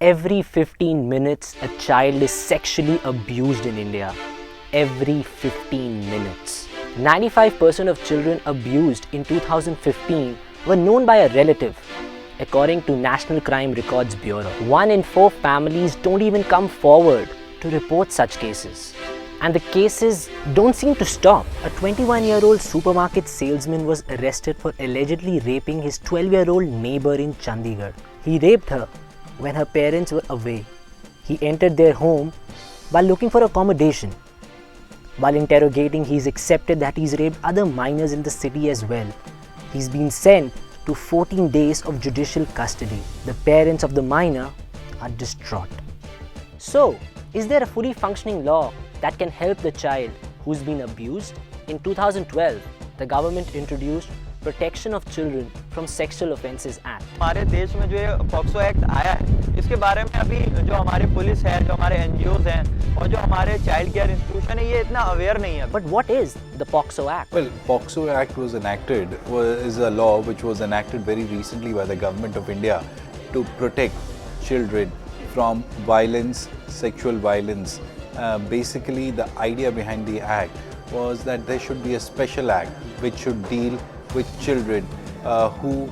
Every 15 minutes, a child is sexually abused in India. Every 15 minutes. 95% of children abused in 2015 were known by a relative, according to National Crime Records Bureau. 1 in 4 families don't even come forward to report such cases. And the cases don't seem to stop. A 21-year-old supermarket salesman was arrested for allegedly raping his 12-year-old neighbor in Chandigarh. He raped her when her parents were away. He entered their home while looking for accommodation. While interrogating, he's accepted that he's raped other minors in the city as well. He's been sent to 14 days of judicial custody. The parents of the minor are distraught. So, is there a fully functioning law that can help the child who's been abused? In 2012, the government introduced Protection of Children from Sexual Offences Act. हमारे देश में जो ये POCSO act आया है, इसके बारे में अभी जो हमारे पुलिस है, जो हमारे एनजीओज हैं और जो हमारे चाइल्ड केयर इंस्टीट्यूशन है, ये इतना अवेयर नहीं है. But what is the POCSO Act? Well, POCSO Act is a law which was enacted very recently by the government of India to protect children from violence, sexual violence. Basically, the idea behind the act was that there should be a special act which should deal with children who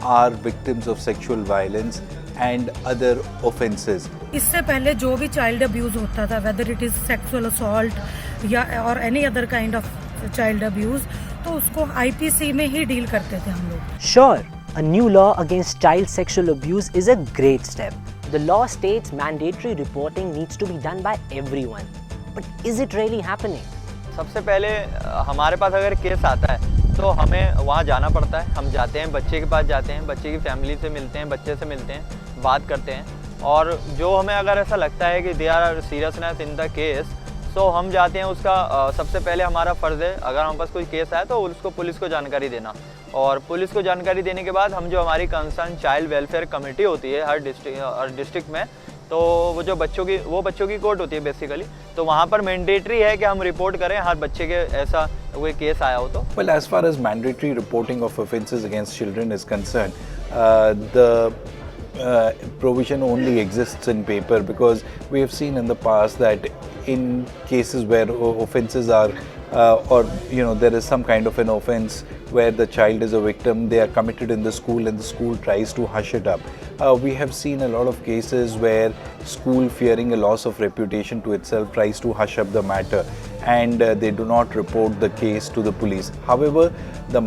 are victims of sexual violence and other offences. इससे पहले जो भी child abuse होता था, whether it is sexual assault या और any other kind of child abuse, तो उसको IPC में ही डील करते थे हम लोग. Sure, a new law against child sexual abuse is a great step. The law states mandatory reporting needs to be done by everyone. But is it really happening? सबसे पहले हमारे पास अगर केस आता है तो हमें वहाँ जाना पड़ता है. हम जाते हैं, बच्चे के पास जाते हैं, बच्चे की फैमिली से मिलते हैं, बच्चे से मिलते हैं, बात करते हैं और जो हमें अगर ऐसा लगता है कि they are seriousness in the case, तो हम जाते हैं. उसका सबसे पहले हमारा फ़र्ज़ है, अगर हमारे पास कोई केस आए तो उसको पुलिस को जानकारी देना और पुलिस को जानकारी देने के बाद हम जो हमारी कंसर्न चाइल्ड वेलफेयर कमेटी होती है हर डिस्ट्रिक्ट में, तो वो जो बच्चों की कोर्ट होती है बेसिकली, तो वहाँ पर मैंडेटरी है कि हम रिपोर्ट करें हर बच्चे के ऐसा कोई केस आया हो तो. Well, as far as mandatory reporting of offences against children is concerned, the provision only exists in paper because we have seen in the past that in cases where offences are or there is some kind of an offence where the child is a victim, they are committed in the school and the school tries to hush it up. We have seen a lot of cases where school, fearing a loss of reputation to itself, tries to hush up the matter and they do not report the case to the police. However, the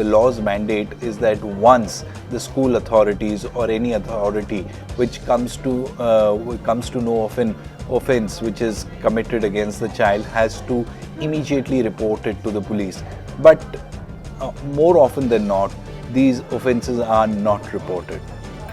law's mandate is that once the school authorities or any authority which comes to know of an offence which is committed against the child has to immediately report it to the police. But more often than not, these offences are not reported.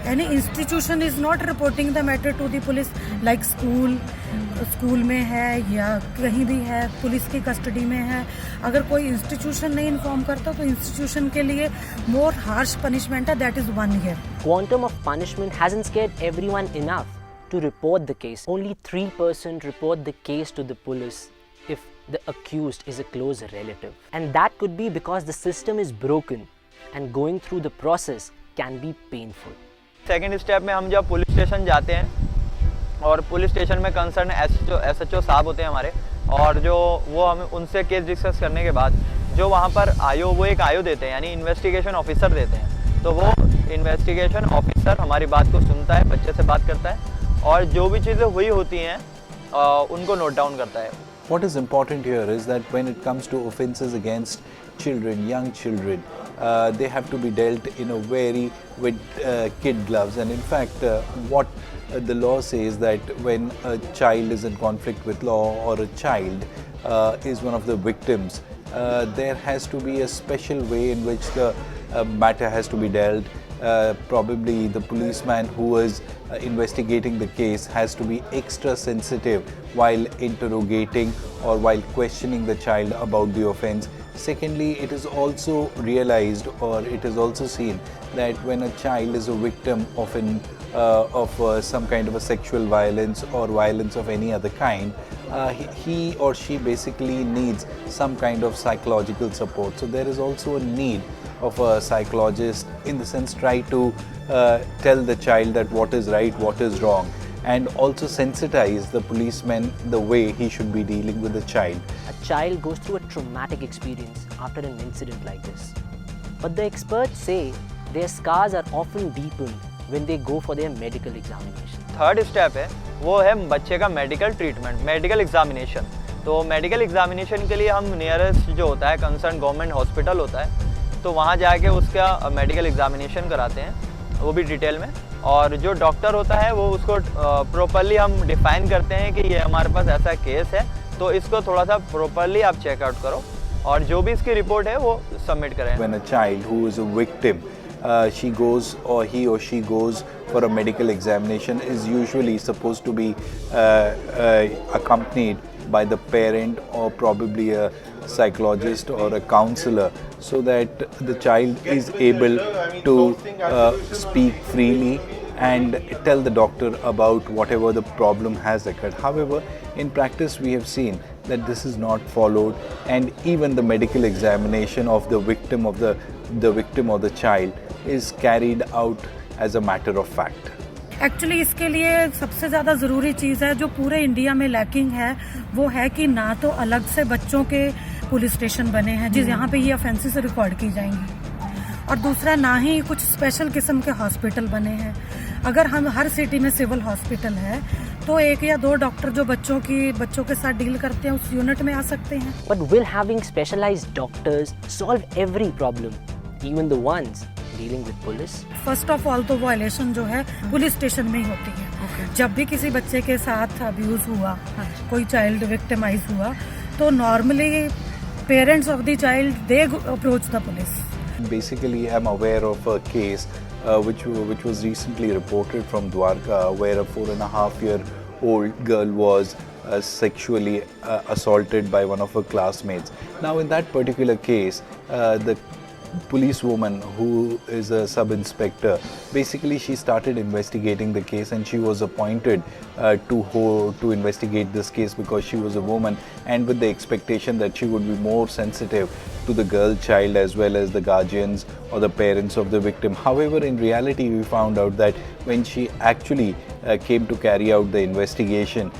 Any institution is not reporting the matter to the police, like school में है या कहीं भी है, police की custody में है. अगर कोई इंस्टीट्यूशन नहीं इन्फॉर्म करता तो इंस्टीट्यूशन के लिए मोर हार्श पनिशमेंट है, that is 1 year. Quantum of punishment hasn't scared everyone enough to report the case. Only 3% report the case to the police if the accused is a close relative. And that could be because the system is broken and going through the process can be painful. Second step में हम जब police station जाते हैं और police station में concern SHO साहब होते हैं हमारे, और जो वो हमें उनसे केस डिस्कस करने के बाद जो वहाँ पर वो एक आयो देते हैं, यानी इन्वेस्टिगेशन ऑफिसर देते हैं. तो वो इन्वेस्टिगेशन ऑफिसर हमारी बात को सुनता है, बच्चे से बात करता है और जो भी चीज़ें हुई होती हैं उनको नोट डाउन करता है. What is important here is that when it comes to offences against children, young children, they have to be dealt with kid gloves. And in fact, what the law says that when a child is in conflict with law or a child is one of the victims, there has to be a special way in which the matter has to be dealt. Probably the policeman who is investigating the case has to be extra sensitive while interrogating or while questioning the child about the offence. Secondly, it is also realized or it is also seen that when a child is a victim of some kind of a sexual violence or violence of any other kind, he or she basically needs some kind of psychological support. So there is also a need of a psychologist, in the sense try to tell the child that what is right, what is wrong, and also sensitize the policeman the way he should be dealing with the child. A child goes through a traumatic experience after an incident like this. But the experts say their scars are often deepened when they go for their medical examination. Third step है वो है बच्चे का medical treatment, medical examination. तो medical examination के लिए हम nearest जो होता है कंसर्न गवर्नमेंट हॉस्पिटल होता है, तो वहाँ जाके उसका मेडिकल एग्जामिनेशन कराते हैं, वो भी डिटेल में। और जो डॉक्टर होता है वो उसको प्रॉपरली हम डिफाइन करते हैं कि ये हमारे पास ऐसा केस है, तो इसको थोड़ा सा प्रॉपरली आप चेकआउट करो और जो भी इसकी रिपोर्ट है वो सबमिट करें। When a child who is a victim, she goes or he or she goes for a medical examination, is usually supposed to be accompanied by the parent or probably a psychologist or a counselor, so that the child is able to speak freely and tell the doctor about whatever the problem has occurred. However, in practice we have seen that this is not followed, and even the medical examination of the victim of the victim or the child is carried out as a matter of fact. Actually इसके लिए सबसे ज़्यादा ज़रूरी चीज़ है जो पूरे India में lacking है, वो है कि ना तो अलग से बच्चों के पुलिस स्टेशन बने हैं जिस यहाँ पे ये ऑफेंसेस रिकॉर्ड की जाएंगी, और दूसरा ना ही कुछ स्पेशल किस्म के हॉस्पिटल बने हैं। अगर हम हर सिटी में सिविल हॉस्पिटल है तो एक या दो डॉक्टर जो बच्चों के साथ डील करते हैं उस यूनिट में आ सकते हैं। But will having specialized doctors solve every problem, even the ones dealing with police? First of all तो वायलेशन जो है पुलिस स्टेशन में ही होती है। जब भी किसी बच्चे के साथ अब्यूज हुआ, कोई चाइल्ड विक्टिमाइज हुआ, तो normally parents of the child they approach the police. Basically, I'm aware of a case which was recently reported from Dwarka, where a 4.5-year-old girl was sexually assaulted by one of her classmates. Now, in that particular case, the policewoman, who is a sub-inspector, basically she started investigating the case, and she was appointed to investigate this case because she was a woman, and with the expectation that she would be more sensitive to the girl child as well as the guardians or the parents of the victim. However, in reality, we found out that when she actually came to carry out the investigation,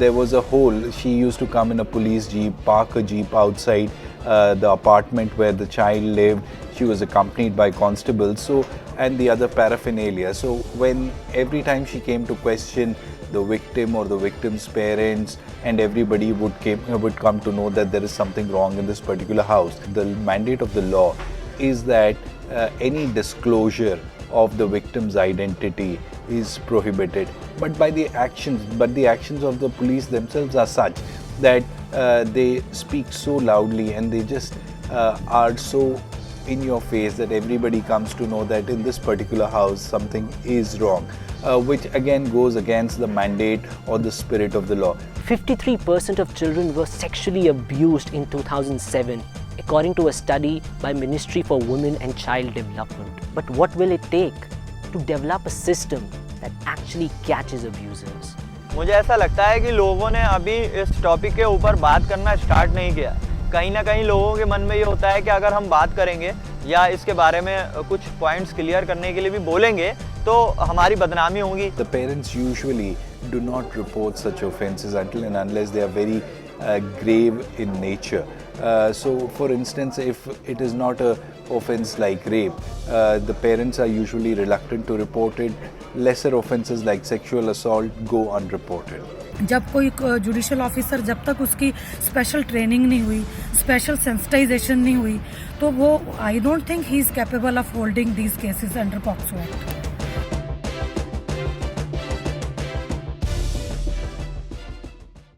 there was a hole. She used to come in a police jeep, park a jeep outside the apartment where the child lived. She was accompanied by constables, and the other paraphernalia. So when every time she came to question the victim or the victim's parents, and everybody would come to know that there is something wrong in this particular house. The mandate of the law is that any disclosure of the victim's identity is prohibited. But the actions of the police themselves are such that they speak so loudly, and they just are so in your face that everybody comes to know that in this particular house something is wrong, which again goes against the mandate or the spirit of the law. 53% of children were sexually abused in 2007, according to a study by Ministry for Women and Child Development. But what will it take to develop a system that actually catches abusers? मुझे ऐसा लगता है कि लोगों ने अभी इस topic के ऊपर बात करना स्टार्ट नहीं किया। कहीं ना कहीं लोगों के मन में ये होता है कि अगर हम बात करेंगे या इसके बारे में कुछ पॉइंट्स क्लियर करने के लिए भी बोलेंगे तो हमारी बदनामी होगी। The parents usually do not report such offences until and unless they are very grave in nature. So for instance, if it is not a offence like rape, the parents are usually reluctant to report it. Lesser offences like sexual assault go unreported. जब कोई judicial officer जब तक उसकी special training नहीं हुई, special sensitisation नहीं हुई, तो वो I don't think he is capable of holding these cases under POCSO act.